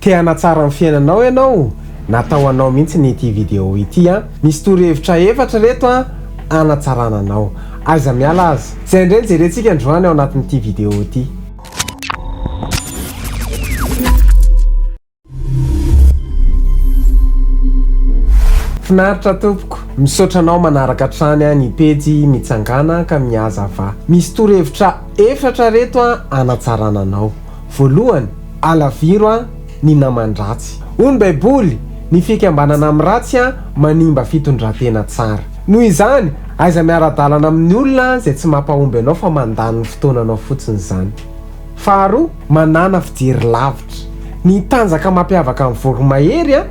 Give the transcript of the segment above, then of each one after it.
Te hanatsara ny fiainanao ianao, natao anao mihitsy n'ity vidéo ity a. Misy torohevitra efatra reto a hanatsarana anao. Aiza miala azy. Zay indray jerentsika androany ao anatin'ity vidéo ity. Finaritra tompoko, misaotra anao manaraka trany ny pejy mitsangana ka miazava. Misy torohevitra efatra reto a hanatsarana anao. Voalohany, alaviro a ny namandratsy. Hoy Baiboly, ny fikambanana amin'ny ratsy a manimba fitondran-tena tsara. Noho izany, aiza miara-dalana amin'ny olona izay tsy mampahomby anao fa mandany ny fotoananao fotsiny izany. Faharoa, manana fijery lavitra. Ny tanjaka mampiavaka amin'ny voromahery a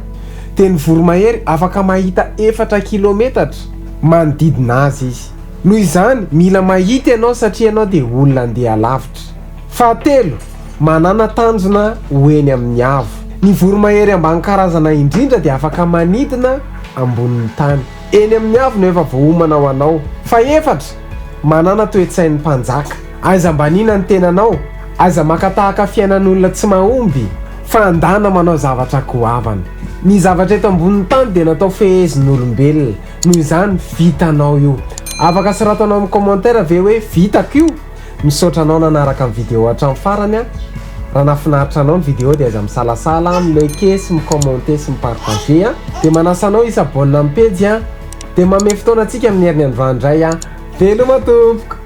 dia ny voromahery afaka mahita 4 kilometatra manodidina azy izy. Noho izany, mila mahita ianao satria ianao dia olona andeha lavitra. Fahatelo, manana tanjona hoeny amin'ny avo. Ny voromahery ambany karazana indrindra dia afaka manidina ambonin'ny tany. Eny amin'ny avo no efa voahomana ho anao. Fahaefatra, manana toe-tsain'ny mpanjaka. Aiza mbanina ny tenanao, aiza makatahaka fiainan'olona tsy mahomby, fa andana manao zavatra goavana. Ny zavatra eto ambonin'ny tany dia natao fehezin'olombelona. Noho izany, vitanao io. Afaka soratanao amin'ny commentaire ve hoe vitako io? Misaotra anao nanaraka ny vidéo hatramin'ny farany a. Raha nafinaritra anao ny vidéo dia aza misalasala, milike sy micommente sy mipartage a. Dia manasa anao isabonina amin'ny pejy a. Dia manome fotoana antsika amin'ny herinandro andray a. Veloma tompoko.